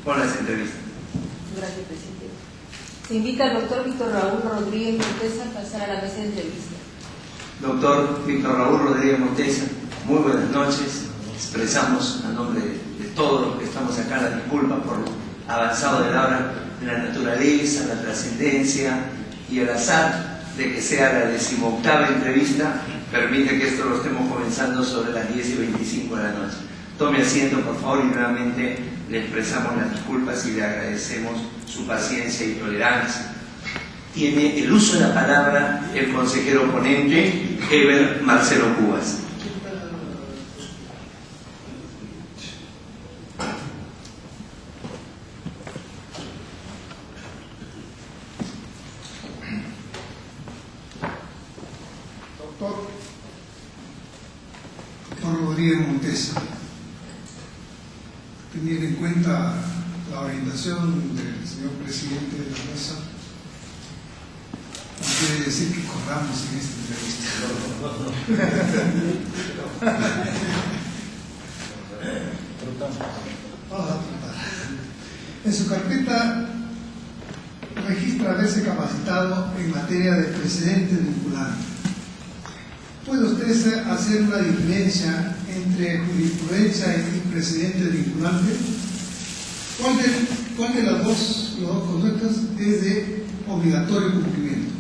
con las entrevistas. Gracias, presidente. Se invita al doctor Víctor Raúl Rodríguez Montesa a pasar a la mesa de entrevista. Doctor Víctor Raúl Rodríguez Montesa, muy buenas noches. Expresamos a nombre de todos los que estamos acá la disculpa por lo avanzado de la hora, de la naturaleza, la trascendencia y el azar de que sea la 18ª entrevista permite que esto lo estemos comenzando sobre las 10:25 de la noche. Tome asiento, por favor, y nuevamente le expresamos las disculpas y le agradecemos su paciencia y tolerancia. Tiene el uso de la palabra el consejero ponente, Eber Marcelo Cubas. Doctor Rodríguez Montesa, teniendo en cuenta la orientación del señor presidente de la mesa, no quiere decir que corramos en esta entrevista. Vamos a tratar. En su carpeta registra haberse capacitado en materia de precedentes vinculantes. ¿Puede usted hacer una diferencia entre jurisprudencia y precedentes vinculantes? ¿Cuál de las dos conductas es de obligatorio cumplimiento?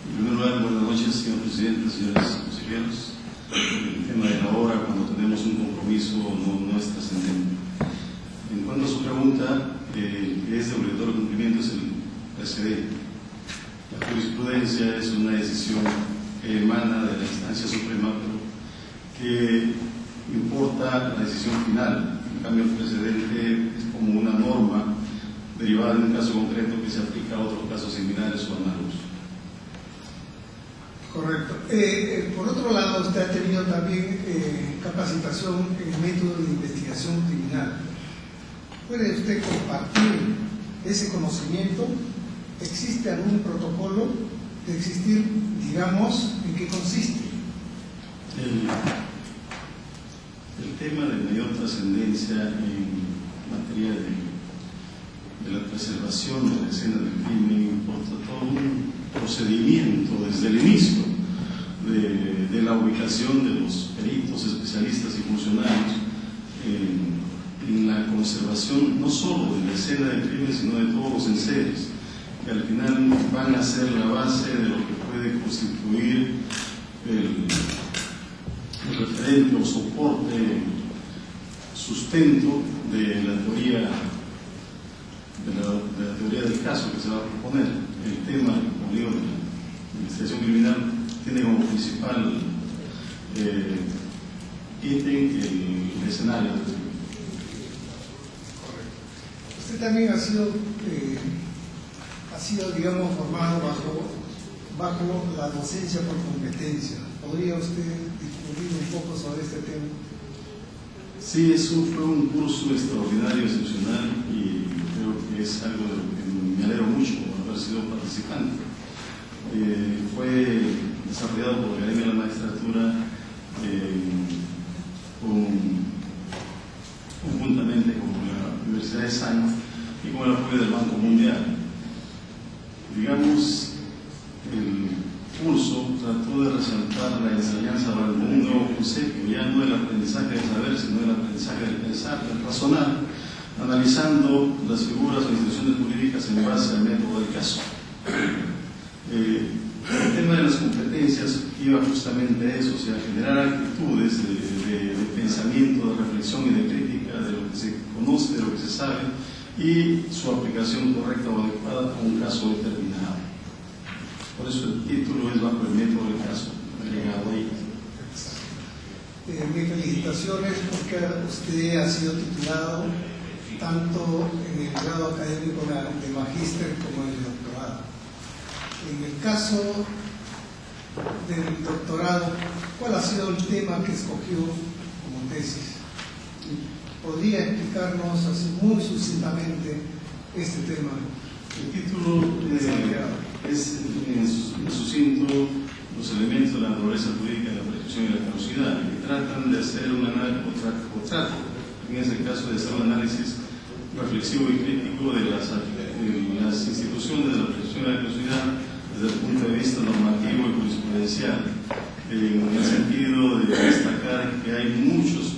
En primer lugar, buenas noches, señor presidente, señores consejeros. El tema de la hora, cuando tenemos un compromiso, no es trascendente. En cuanto a su pregunta, que es de obligatorio cumplimiento, es el precedente. La jurisprudencia es una decisión que emana de la instancia suprema, pero que importa la decisión final. En cambio, el precedente es como una norma derivada de un caso concreto que se aplica a otros casos similares o análogos. Correcto. Por otro lado, usted ha tenido también capacitación en el método de investigación criminal. ¿Puede usted compartir ese conocimiento? ¿Existe algún protocolo de existir, digamos, en qué consiste? El tema de mayor trascendencia en materia de la preservación de la escena del crimen importa todo un procedimiento desde el inicio de la ubicación de los peritos, especialistas y funcionarios en la conservación no solo de la escena del crimen, sino de todos los enseres, que al final van a ser la base de lo que puede constituir el referente o soporte, sustento de la teoría del caso que se va a proponer. El tema, como digo, de la investigación criminal tiene como principal ítem el escenario. Correcto. Usted también ha sido, digamos, formado bajo la docencia por competencia. ¿Podría usted discutir un poco sobre este tema? Sí, fue un curso extraordinario, excepcional, y creo que es algo de lo que me alegro mucho por haber sido participante. Fue desarrollado por la Academia de la Magistratura conjuntamente con la Universidad de Sainz y con el apoyo del Banco Mundial. Digamos, el curso trató de resaltar la enseñanza para un nuevo concepto, ya no el aprendizaje del saber, sino el aprendizaje del pensar, del razonar, analizando las figuras o instituciones jurídicas en base al método del caso. El tema de las competencias iba justamente a eso, o sea, generar actitudes de pensamiento, de reflexión y de crítica de lo que se conoce, de lo que se sabe, y su aplicación correcta o adecuada a un caso determinado. Por eso el título es bajo el método del caso, agregado ahí. Mis felicitaciones porque usted ha sido titulado tanto en el grado académico de magíster como en el doctorado. En el caso del doctorado, ¿cuál ha sido el tema que escogió como tesis? ¿Podría explicarnos así muy sucintamente este tema? El título es en sucinto los elementos de la naturaleza jurídica de la prescripción y la caducidad, que tratan de hacer un análisis, en ese caso de hacer un análisis reflexivo y crítico de las instituciones de la protección de la privacidad desde el punto de vista normativo y jurisprudencial, en el sentido de destacar que hay muchos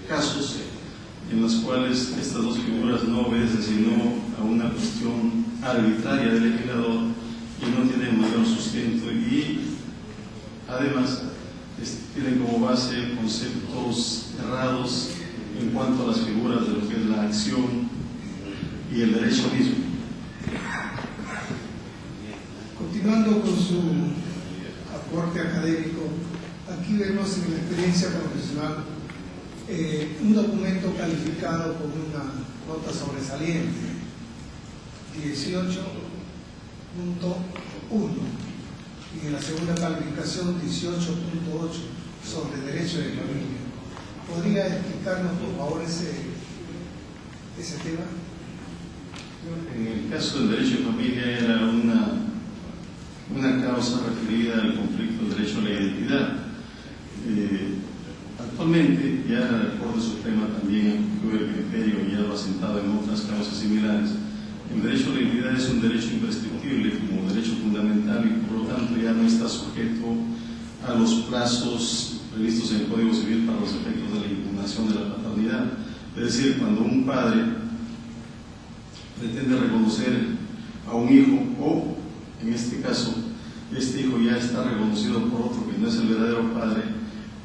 casos en los cuales estas dos figuras no obedecen sino a una cuestión arbitraria del legislador y no tienen mayor sustento, y además tienen como base conceptos errados en cuanto a las figuras de lo que es la acción y el derecho mismo. Continuando con su aporte académico, aquí vemos en la experiencia profesional un documento calificado con una nota sobresaliente, 18.1, y en la segunda calificación 18.8 sobre derecho de familia. ¿Podría explicarnos, por favor, ese tema? En el caso del derecho de familia era una causa referida al conflicto del derecho a la identidad. Actualmente, ya la Corte Suprema también aplicó el criterio y ya lo ha sentado en otras causas similares. El derecho a la identidad es un derecho imprescriptible como derecho fundamental y por lo tanto ya no está sujeto a los plazos previstos en el Código Civil para los efectos de la impugnación de la paternidad. Es decir, cuando un padre pretende reconocer a un hijo, o en este caso, este hijo ya está reconocido por otro que no es el verdadero padre,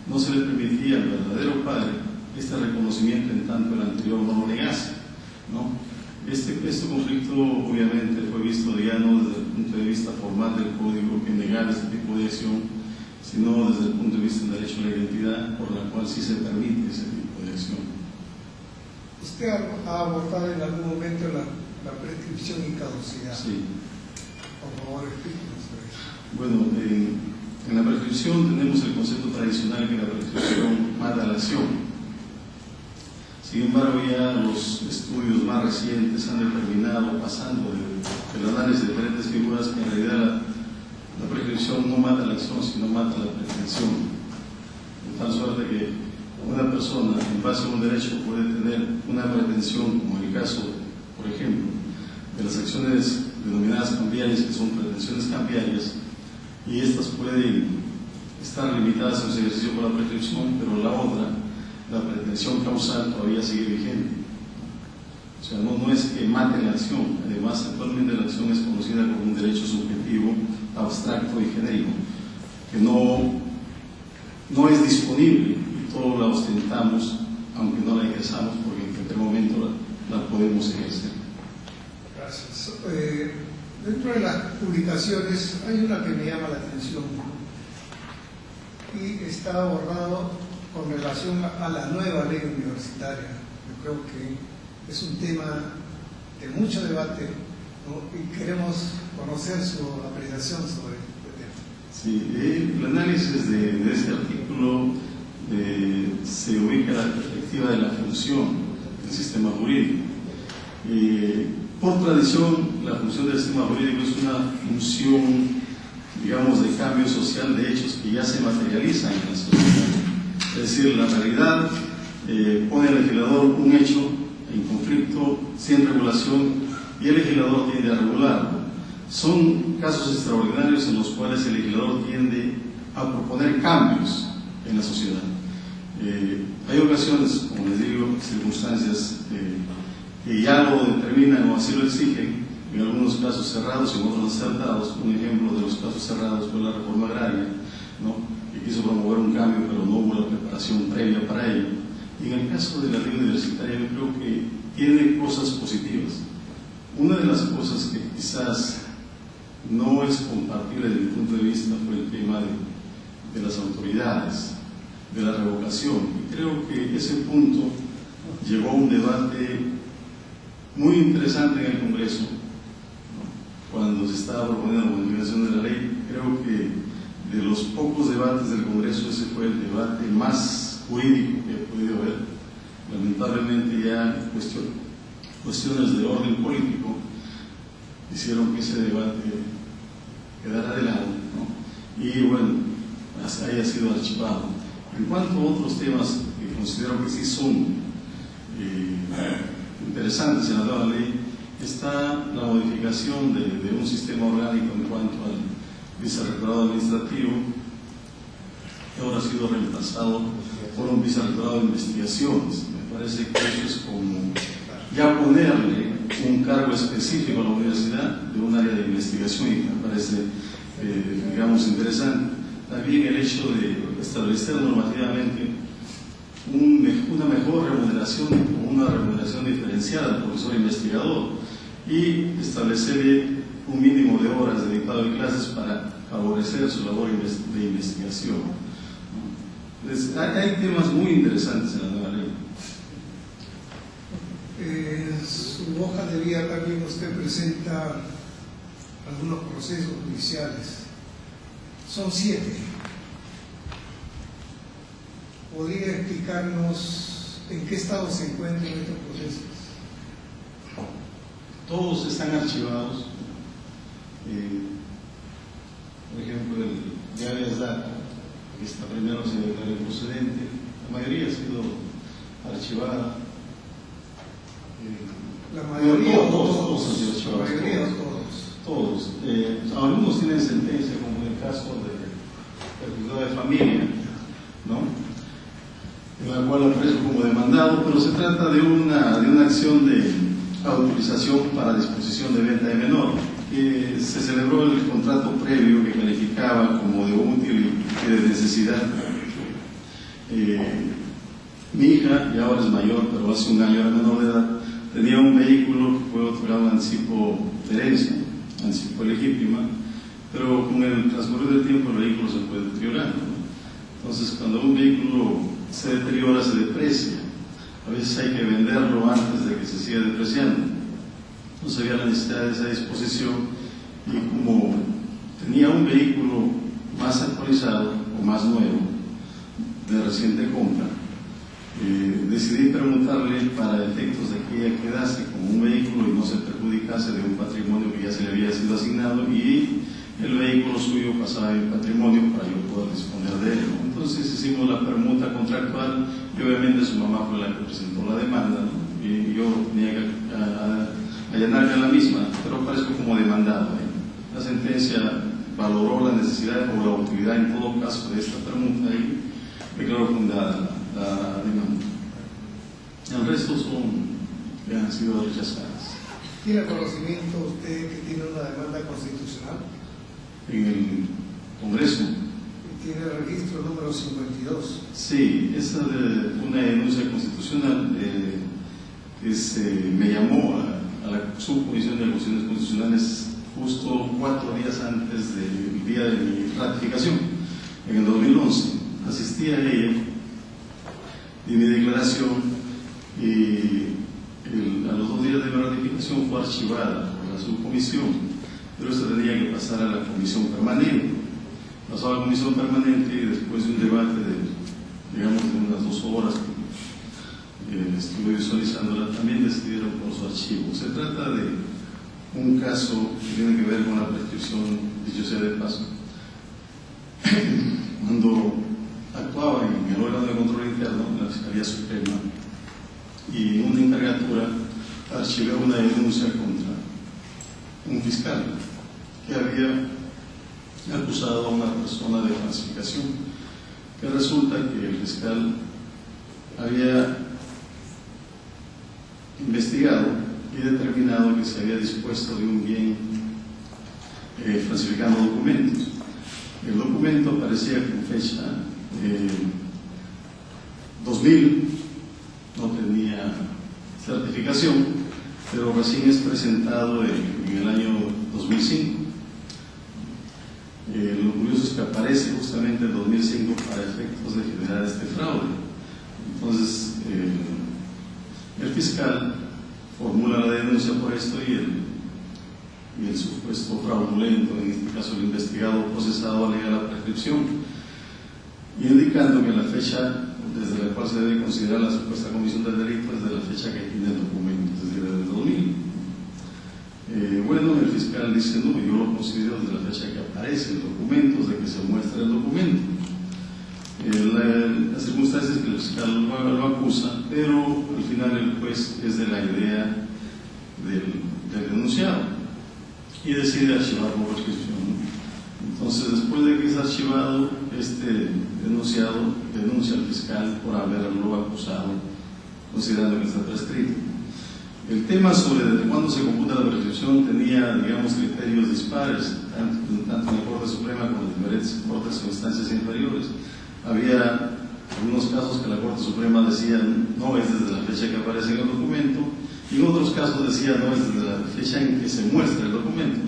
no se le permitía al verdadero padre este reconocimiento en tanto el anterior no lo negase, ¿no? Este conflicto obviamente fue visto ya no desde el punto de vista formal del código que negara este tipo de acción, sino desde el punto de vista del derecho a la identidad, por la cual sí se permite ese tipo de acción. Usted ha abordado en algún momento la prescripción y caducidad. Sí. Por favor, explíquenos sobre eso. Bueno, en la prescripción tenemos el concepto tradicional que la prescripción mata la acción. Sin embargo, ya los estudios más recientes han determinado, pasando del análisis de diferentes figuras, que en realidad la prescripción no mata la acción, sino mata la pretensión. De tal suerte que una persona, en base a un derecho, puede tener una pretensión, como en el caso, por ejemplo, de las acciones denominadas cambiarias, que son pretensiones cambiarias, y estas pueden estar limitadas en su ejercicio por la prescripción, pero la otra, la pretensión causal, todavía sigue vigente. O sea, no es que mate la acción. Además, actualmente la acción es conocida como un derecho subjetivo, abstracto y genérico, que no es disponible y todos la ostentamos, aunque no la ejerzamos, porque en cualquier momento la podemos ejercer. Gracias. Dentro de las publicaciones hay una que me llama la atención y está abordado con relación a la nueva ley universitaria. Yo creo que es un tema de mucho debate, ¿no? Y queremos conocer su apreciación sobre este tema. Sí, el análisis de este artículo se ubica en la perspectiva de la función del sistema jurídico. Por tradición, la función del sistema jurídico es una función, digamos, de cambio social de hechos que ya se materializan en la sociedad. Es decir, la realidad pone al legislador un hecho en conflicto, sin regulación, y el legislador tiende a regularlo. Son casos extraordinarios en los cuales el legislador tiende a proponer cambios en la sociedad. Hay ocasiones, como les digo, circunstancias que ya lo determinan o así lo exigen, en algunos casos cerrados y en otros acertados. Un ejemplo de los casos cerrados fue la reforma agraria, ¿no? Que quiso promover un cambio, pero no hubo la preparación previa para ello. Y en el caso de la ley universitaria, yo creo que tiene cosas positivas. Una de las cosas que quizás no es compartible desde mi punto de vista fue el tema de las autoridades, de la revocación. Y creo que ese punto llevó a un debate muy interesante en el Congreso, ¿no? Cuando se estaba proponiendo la modificación de la ley. Creo que de los pocos debates del Congreso ese fue el debate más jurídico que he podido ver. Lamentablemente ya cuestiones de orden político hicieron que ese debate quedara de lado, ¿no? Y bueno, haya sido archivado. En cuanto a otros temas que considero que sí son interesantes en la nueva ley está la modificación de un sistema orgánico en cuanto al vicerrectorado administrativo, que ahora ha sido reemplazado por un vicerrectorado de investigaciones. Me parece que eso es como ya ponerle un cargo específico a la universidad de un área de investigación, y me parece, digamos, interesante. También el hecho de establecer normativamente una mejor remuneración o una remuneración diferenciada al profesor investigador y establecer un mínimo de horas dedicado a clases para favorecer su labor de investigación. Entonces, hay temas muy interesantes en la nueva ley. En su hoja de vida también usted presenta algunos procesos judiciales. Son 7. ¿Podría explicarnos en qué estado se encuentran estos procesos? Todos están archivados. Por ejemplo, el de habeas data, que está primero se declara improcedente, la mayoría ha sido archivada. La mayoría o todos han sido archivados. La mayoría todos. Algunos tienen sentencia, como en el caso del juzgado de familia, ¿no?, en la cual aparece como demandado, pero se trata de una acción de autorización para disposición de venta de menor, que se celebró el contrato previo que calificaba como de útil y de necesidad. Mi hija, y ahora es mayor, pero hace un año era menor de edad, tenía un vehículo que fue otorgado anticipo de herencia, anticipo legítima, pero con el transcurrir del tiempo el vehículo se fue deteriorando, ¿no? Entonces, cuando un vehículo se deteriora, se deprecia. A veces hay que venderlo antes de que se siga depreciando. Entonces había la necesidad de esa disposición, y como tenía un vehículo más actualizado o más nuevo, de reciente compra, decidí preguntarle para efectos de que ella quedase como un vehículo y no se perjudicase de un patrimonio que ya se le había sido asignado, y el vehículo suyo pasaba en patrimonio para yo poder disponer de él, ¿no? Entonces hicimos la permuta contractual y obviamente su mamá fue la que presentó la demanda, ¿no?, y yo tenía que allanarme a la misma, pero aparezco como demandado, ¿eh? La sentencia valoró la necesidad o la utilidad en todo caso de esta permuta y declaró fundada la demanda. El resto que han sido rechazadas. ¿Tiene conocimiento usted que tiene una demanda constitucional? En el Congreso. Tiene el registro número 52. Sí, esa de una denuncia constitucional que me llamó a la subcomisión de acusaciones constitucionales justo 4 días antes del día de mi ratificación, en el 2011. Asistí a ella, di mi declaración y a los 2 días de mi ratificación fue archivada por la subcomisión, pero esto tenía que pasar a la comisión permanente. Pasó a la comisión permanente y después de un debate de unas 2 horas que estuve visualizándola, también decidieron por su archivo. Se trata de un caso que tiene que ver con la prescripción, dicho sea de paso. Cuando actuaba en el órgano de control interno, en la Fiscalía Suprema, y en una encargatura archivé una denuncia contra un fiscal que había acusado a una persona de falsificación, que resulta que el fiscal había investigado y determinado que se había dispuesto de un bien falsificando documentos. El documento aparecía con fecha 2000, no tenía certificación, pero recién es presentado en el año 2005. Lo curioso es que aparece justamente en 2005 para efectos de generar este fraude. Entonces, el fiscal formula la denuncia por esto y el supuesto fraudulento, en este caso el investigado procesado, alega la prescripción, indicando que la fecha desde la cual se debe considerar la supuesta comisión del delito es de la fecha que tiene el documento, es decir, desde el 2000. Bueno, el fiscal dice no, yo lo considero desde la fecha que aparece el documento, desde que se muestra el documento. Las circunstancias que el fiscal lo acusa pero al final el juez es de la idea del denunciado y decide archivar por prescripción, ¿no? Entonces, después de que es archivado, este denunciado denuncia al fiscal por haberlo acusado, considerando que está prescrito. El tema sobre desde cuándo se computa la prescripción tenía, digamos, criterios dispares, tanto en la Corte Suprema como en diferentes cortes o instancias inferiores. Había algunos casos que la Corte Suprema decía no es desde la fecha que aparece en el documento, y en otros casos decía no es desde la fecha en que se muestra el documento.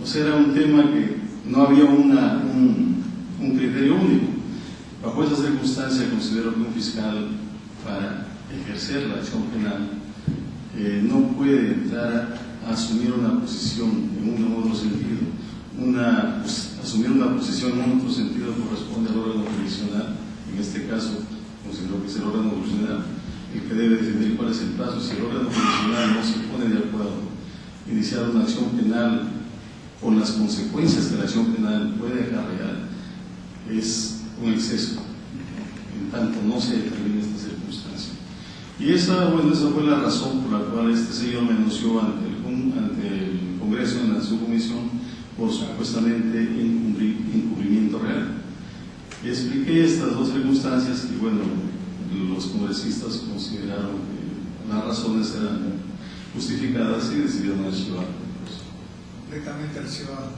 O sea, era un tema que no había un criterio único. Bajo esa circunstancia considero que un fiscal, para ejercer la acción penal, no puede entrar a asumir una posición en uno u otro sentido. Asumir una posición en otro sentido corresponde al órgano jurisdiccional. En este caso, considero que es el órgano jurisdiccional el que debe definir cuál es el plazo. Si el órgano jurisdiccional no se pone de acuerdo, iniciar una acción penal con las consecuencias que la acción penal puede acarrear es un exceso, en tanto no se determine esta circunstancia. Y esa fue la razón por la cual este señor me denunció ante el Congreso en la subcomisión por supuestamente encubrimiento real. Y expliqué estas dos circunstancias y bueno, los congresistas consideraron que las razones eran justificadas y decidieron archivar. Completamente archivado.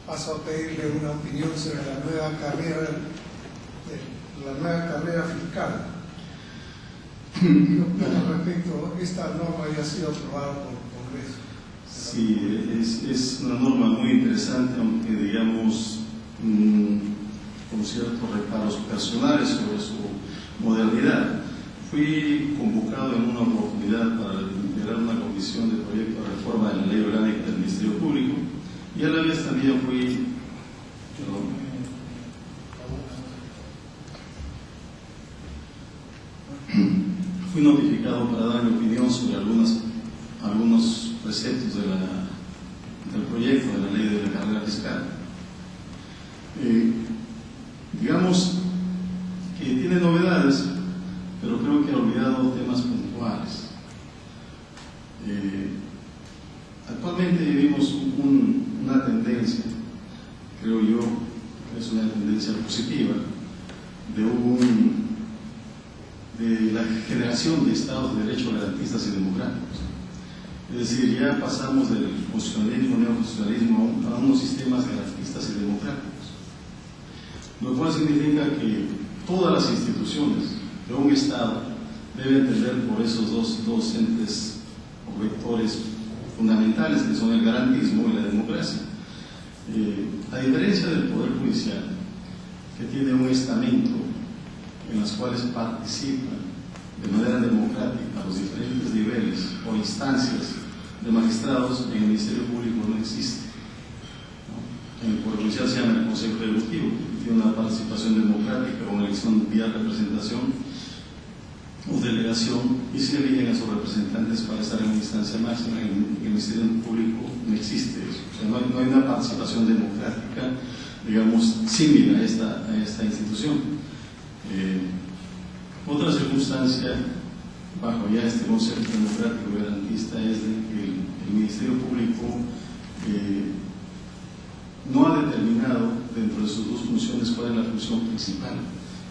Paso a pedirle una opinión sobre la nueva carrera fiscal. Respecto a esta norma ya ha sido aprobada por el Congreso. Sí, es una norma muy interesante, aunque digamos con ciertos reparos personales sobre su modernidad. Fui convocado en una oportunidad para integrar una comisión de proyecto de reforma de la Ley Orgánica del Ministerio Público y a la vez también fui notificado para dar mi opinión sobre algunos preceptos del proyecto de la Ley de la Carrera Fiscal. Digamos que tiene novedades, pero creo que ha olvidado temas puntuales. Actualmente vivimos una tendencia, creo yo, que es una tendencia positiva, de la generación de estados de derecho garantistas y democráticos. Es decir, ya pasamos del funcionalismo, neofuncionalismo a unos sistemas garantistas y democráticos, lo cual significa que todas las instituciones de un Estado deben entender por esos dos entes o vectores fundamentales que son el garantismo y la democracia. A diferencia del Poder Judicial, que tiene un estamento en los cuales participan de manera democrática los diferentes niveles o instancias de magistrados, en el Ministerio Público no existe, ¿no? En el Poder Judicial se llama el Consejo Ejecutivo, tiene una participación democrática con elección vía representación o delegación, y se eligen a sus representantes para estar en una instancia máxima. En el Ministerio Público no existe eso, o sea, no hay una participación democrática, digamos, similar a esta institución. Otra circunstancia bajo ya este concepto democrático y garantista es de que el Ministerio Público no ha determinado dentro de sus dos funciones cuál es la función principal.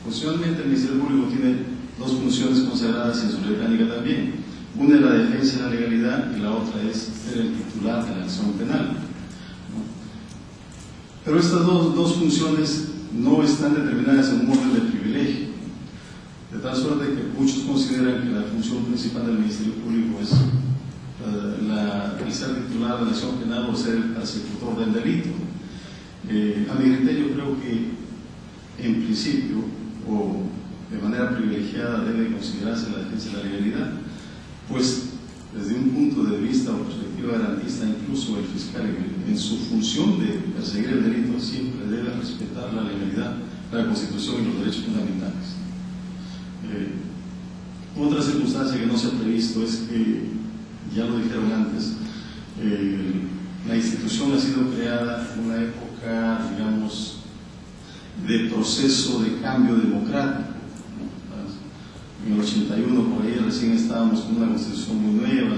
Funcionalmente el Ministerio Público tiene dos funciones consagradas en su ley orgánica también. Una es la defensa de la legalidad y la otra es ser el titular de la acción penal, ¿no? Pero estas dos funciones no están determinadas en un orden de privilegio, de tal suerte que muchos consideran que la función principal del Ministerio Público es el ser titular de la acción penal o ser el persecutor del delito. A mi criterio, creo que en principio o de manera privilegiada debe considerarse la defensa de la legalidad, pues desde un punto de vista o perspectiva garantista, incluso el fiscal en su función de perseguir el delito siempre debe respetar la legalidad, la Constitución y los derechos fundamentales. Otra circunstancia que no se ha previsto es que, ya lo dijeron antes, la institución ha sido creada en una época, digamos, de proceso de cambio democrático, ¿no? en el 81, por ahí recién estábamos con una constitución muy nueva,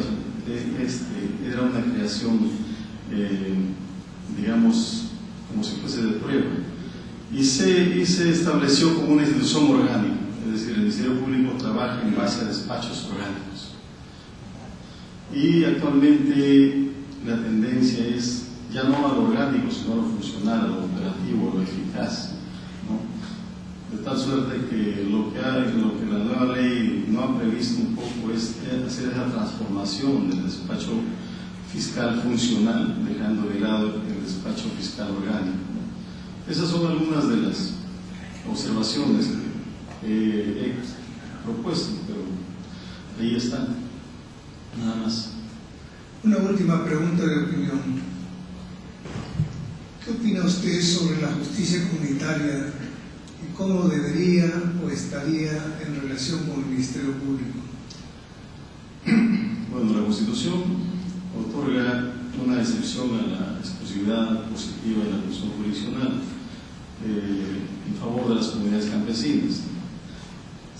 era una creación, digamos, como si fuese de prueba, y se estableció como una institución orgánica, es decir, el Ministerio Público trabaja en base a despachos orgánicos. Y actualmente la tendencia es ya no a lo orgánico, sino a lo funcional, a lo operativo, a lo eficaz, ¿no? De tal suerte que lo que la nueva ley no ha previsto un poco es hacer esa transformación del despacho fiscal funcional, dejando de lado el despacho fiscal orgánico, ¿no? Esas son algunas de las observaciones que he propuesto, pero ahí están, nada más. Una última pregunta de opinión. ¿Qué opina usted sobre la justicia comunitaria y cómo debería o estaría en relación con el Ministerio Público? Bueno, la Constitución otorga una excepción a la exclusividad positiva de la función jurisdiccional en favor de las comunidades campesinas,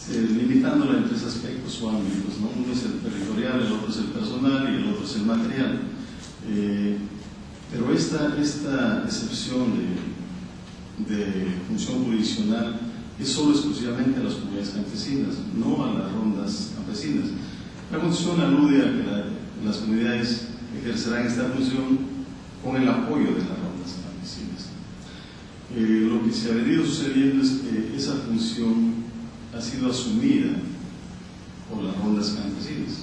limitándola en tres aspectos o ámbitos, ¿no? Uno es el territorial, el otro es el personal y el otro es el material. Pero esta excepción de función jurisdiccional es solo exclusivamente a las comunidades campesinas, no a las rondas campesinas. La Constitución alude a que las comunidades ejercerán esta función con el apoyo de las rondas campesinas. Lo que se ha venido sucediendo es que esa función ha sido asumida por las rondas campesinas.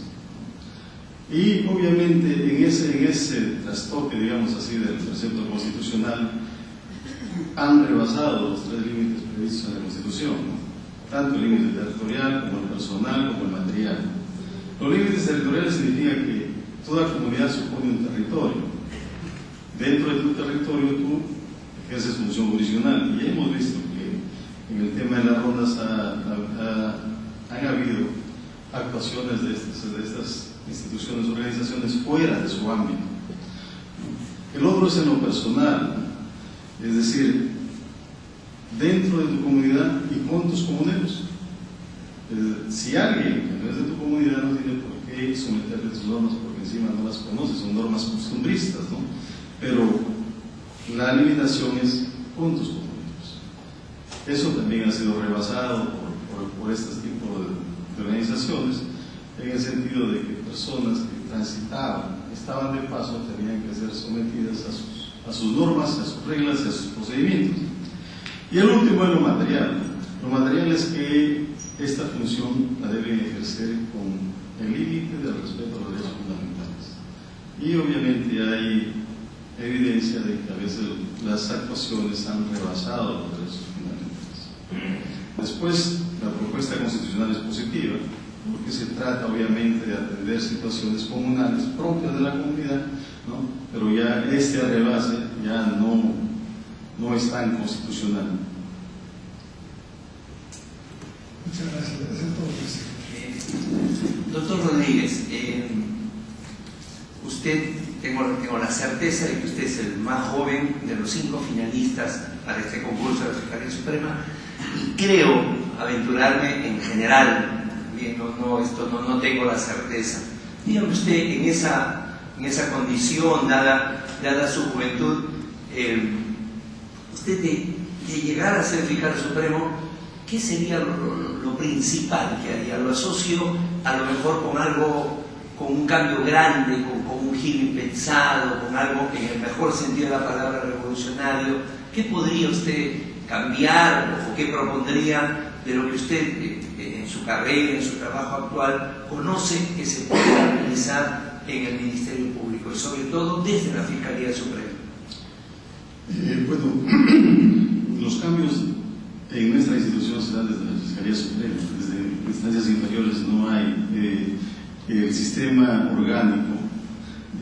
Y obviamente en ese trastoque, digamos así, del precepto constitucional, han rebasado los tres límites previstos en la Constitución, ¿no? Tanto el límite territorial como el personal como el material. Los límites territoriales significa que toda comunidad supone un territorio. Dentro de tu territorio tú ejerces función jurisdiccional, y hemos visto que en el tema de las rondas han habido actuaciones de estas instituciones, organizaciones fuera de su ámbito. El otro es en lo personal, es decir, dentro de tu comunidad y con tus comuneros. Si alguien que no es de tu comunidad no tiene por qué someterte a tus normas porque encima no las conoces, son normas costumbristas, ¿no? Pero la limitación es con tus comuneros. Eso también ha sido rebasado por este tipo de organizaciones, en el sentido de que personas que transitaban, estaban de paso, tenían que ser sometidas a sus normas, a sus reglas y a sus procedimientos. Y el último es lo material. Lo material es que esta función la deben ejercer con el límite del respeto a los derechos fundamentales. Y obviamente hay evidencia de que a veces las actuaciones han rebasado los derechos fundamentales. Después, la propuesta constitucional es positiva, porque se trata obviamente de atender situaciones comunales propias de la comunidad, ¿no? Pero ya este rebase ya no es tan constitucional. Muchas gracias. Eso es todo, presidente. Doctor Rodríguez, usted, tengo la certeza de que usted es el más joven de los 5 finalistas para este concurso de la Fiscalía Suprema, y creo aventurarme en general, no tengo la certeza. Dígame usted, en esa condición, dada su juventud, usted de llegar a ser fiscal supremo, ¿qué sería lo principal que haría? Lo asocio a lo mejor con un cambio grande, con un giro impensado, con algo en el mejor sentido de la palabra revolucionario. ¿Qué podría usted cambiar o qué propondría de lo que usted en su carrera, en su trabajo actual, conoce que se puede realizar en el Ministerio Público y sobre todo desde la Fiscalía Suprema? Bueno, los cambios en nuestra institución se dan desde la Fiscalía Suprema, desde instancias inferiores no hay. El sistema orgánico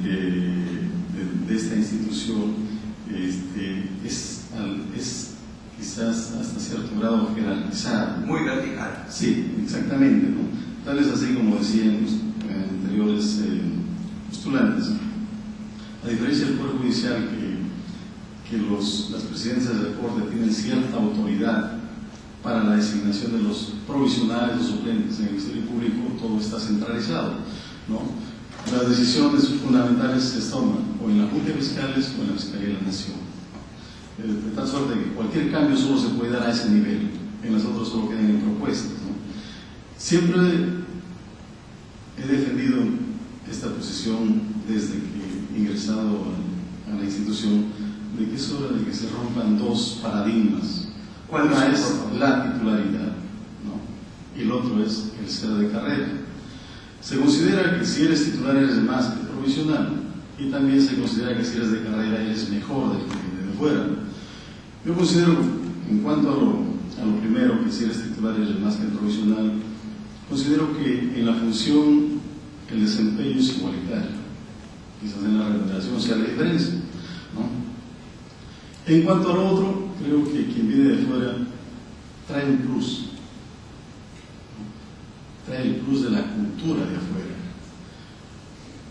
de esta institución es quizás hasta cierto grado generalizado. Muy vertical. Sí, exactamente, ¿no? Tal es así como decían los anteriores postulantes. A diferencia del Poder Judicial, que las presidencias de la Corte tienen cierta autoridad para la designación de los provisionales o suplentes en el Ministerio Público, todo está centralizado, ¿no? Las decisiones fundamentales se toman o en la Junta de Fiscales o en la Fiscalía de la Nación. De tal suerte que cualquier cambio solo se puede dar a ese nivel, en las otras solo quedan en propuestas, ¿no? Siempre he defendido esta posición desde que he ingresado a la institución, de que es hora de que se rompan dos paradigmas. Una es la titularidad, ¿no? Y el otro es el ser de carrera. Se considera que si eres titular eres más que provisional, y también se considera que si eres de carrera eres mejor del que viene de fuera. Yo considero, en cuanto a lo primero, que si eres titular eres más que provisional, considero que en la función el desempeño es igualitario. Quizás en la remuneración sea la diferencia, ¿no? En cuanto a lo otro, creo que quien viene de fuera trae un plus, ¿no? Trae el plus de la cultura de afuera.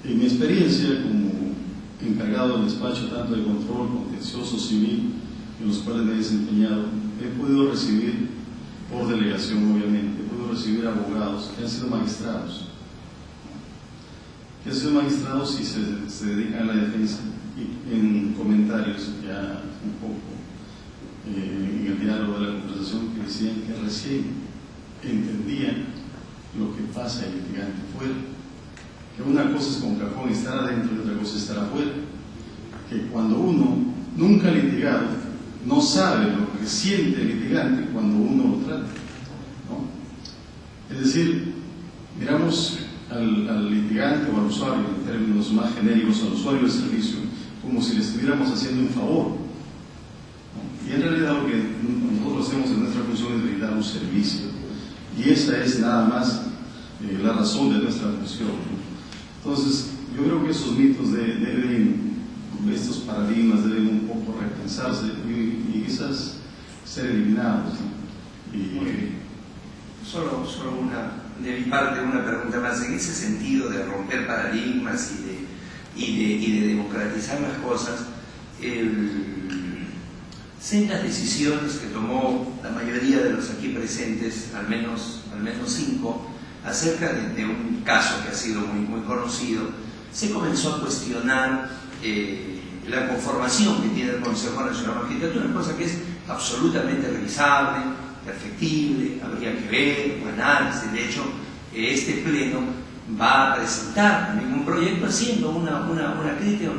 En mi experiencia como encargado del despacho tanto de control contencioso civil, en los cuales me he desempeñado, he podido recibir, por delegación obviamente, he podido recibir abogados que han sido magistrados, y se dedican a la defensa, y en comentarios ya un poco en el diálogo de la conversación, que decían que recién entendían lo que pasa en el litigante fuera, que una cosa es con cajón estar adentro y otra cosa es estar afuera, que cuando uno nunca ha litigado no sabe lo que siente el litigante cuando uno lo trata, ¿no? Es decir, miramos al litigante o al usuario, en términos más genéricos, al usuario del servicio, como si le estuviéramos haciendo un favor, ¿no? Y en realidad lo que nosotros hacemos en nuestra función es brindar un servicio, y esa es nada más la razón de nuestra función, ¿no? Entonces, yo creo que esos mitos estos paradigmas deben un poco repensarse y quizás ser eliminados, ¿no? Solo de mi parte una pregunta más. En ese sentido de romper paradigmas y de democratizar las cosas, sendas decisiones que tomó la mayoría de los aquí presentes, al menos 5, acerca de un caso que ha sido muy conocido. Se comenzó a cuestionar la conformación que tiene el Consejo Nacional de Magistratura, una cosa que es absolutamente revisable, perfectible, habría que ver, un análisis. De hecho, este pleno va a presentar también un proyecto haciendo una crítica,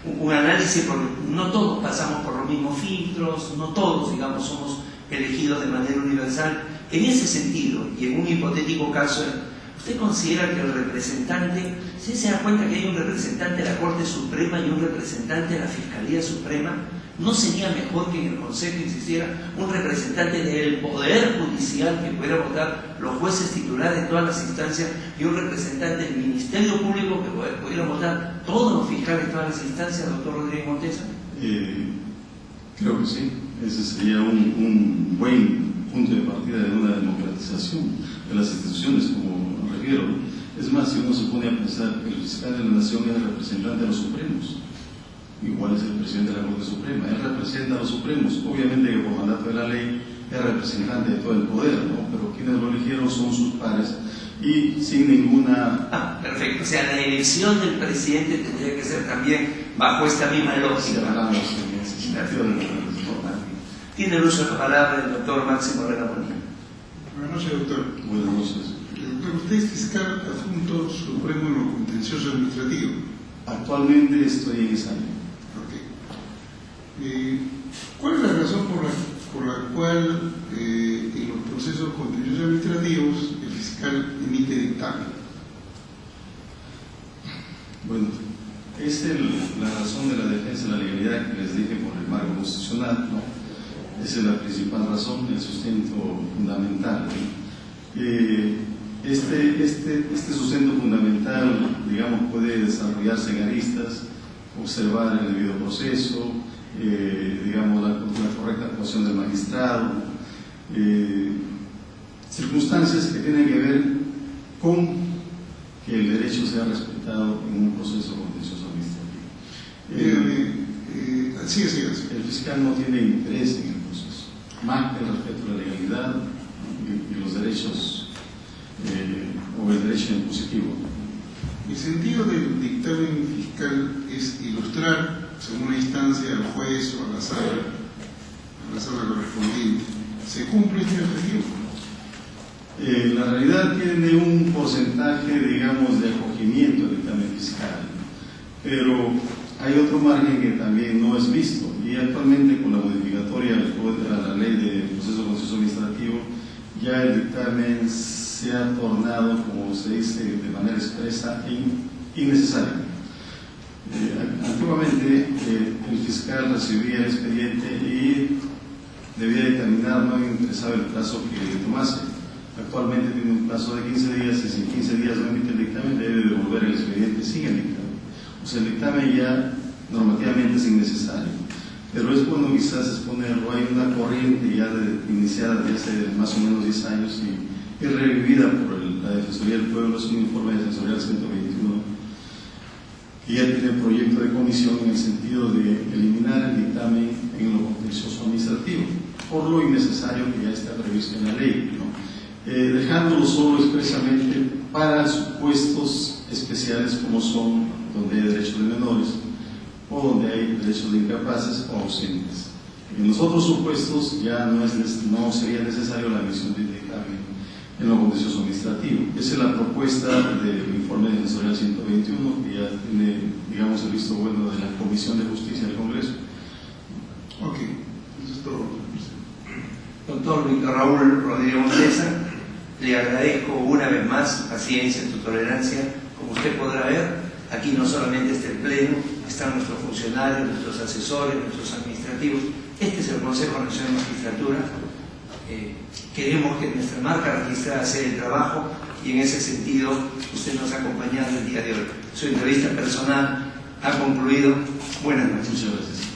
un análisis, porque no todos pasamos por los mismos filtros, no todos, digamos, somos elegidos de manera universal. En ese sentido, y en un hipotético caso, ¿usted considera que el representante, si se da cuenta que hay un representante de la Corte Suprema y un representante de la Fiscalía Suprema, no sería mejor que en el Consejo existiera un representante del Poder Judicial que pudiera votar los jueces titulares de todas las instancias y un representante del Ministerio Público que pudiera votar todos los fiscales de todas las instancias, doctor Rodríguez Montesa? Creo que sí. Ese sería un buen punto de partida de una democratización de las instituciones, como me refiero. Es más, si uno se pone a pensar que el fiscal de la Nación es el representante de los Supremos, igual es el presidente de la Corte Suprema, él representa a los Supremos, obviamente que por mandato de la ley es representante de todo el poder, ¿no? Pero quienes lo eligieron son sus pares y sin ninguna... Perfecto, o sea, la elección del presidente tendría que ser también bajo esta misma lógica. Si hablamos en ese sentido de la representación. Tiene el uso de la palabra el doctor Máximo Herrera Bonilla. Buenas noches, doctor. Buenas noches. Doctor, usted es fiscal adjunto supremo en lo contencioso administrativo. Actualmente estoy en esa área. ¿Cuál es la razón por la cual en los procesos contenciosos administrativos el fiscal emite dictamen? Bueno, es la razón de la defensa de la legalidad que les dije por el marco constitucional, ¿no? Esa es la principal razón, el sustento fundamental, ¿no? Este sustento fundamental, digamos, puede desarrollarse en aristas, observar el debido proceso, digamos, la correcta actuación del magistrado, circunstancias que tienen que ver con que el derecho sea respetado en un proceso contencioso administrativo. Sí. El fiscal no tiene interés en el proceso. más que el respeto a la legalidad, ¿no? y los derechos, o el derecho impositivo. El sentido del dictamen fiscal es ilustrar, según una instancia, al juez o a la sala correspondiente. ¿Se cumple este objetivo? La realidad tiene un porcentaje, digamos, de acogimiento del dictamen fiscal, pero hay otro margen que también no es visto, y actualmente con la modificatoria a la ley de proceso contencioso administrativo, ya el dictamen se ha tornado, como se dice de manera expresa, innecesario. Antiguamente el fiscal recibía el expediente y debía determinar, no interesaba el plazo que le tomase. Actualmente tiene un plazo de 15 días y si en 15 días no emite el dictamen debe devolver el expediente sin el dictamen. O sea, el dictamen ya normativamente es innecesario. Pero es bueno quizás exponerlo. Hay una corriente ya iniciada desde hace más o menos 10 años y es revivida por la Defensoría del Pueblo. Es un informe defensorial 121 que ya tiene proyecto de comisión en el sentido de eliminar el dictamen en lo contencioso administrativo por lo innecesario que ya está previsto en la ley, ¿no? Dejándolo solo expresamente para supuestos especiales como son donde hay derechos de menores o donde hay derechos de incapaces o ausentes. En los otros supuestos ya no sería necesario la emisión del dictamen en lo contencioso administrativo. Esa es la propuesta del informe defensorial 121 que ya tiene, digamos, el visto bueno de la Comisión de Justicia del Congreso. Ok, eso es todo. Doctor Víctor Raúl Rodríguez Montesa, le agradezco una vez más su paciencia, su tolerancia. Como usted podrá ver, aquí no solamente está el Pleno, están nuestros funcionarios, nuestros asesores, nuestros administrativos. Este es el Consejo Nacional de Magistratura. Queremos que nuestra marca registrada sea el trabajo y en ese sentido usted nos ha acompañado el día de hoy. Su entrevista personal ha concluido. Buenas noches. Muchas gracias.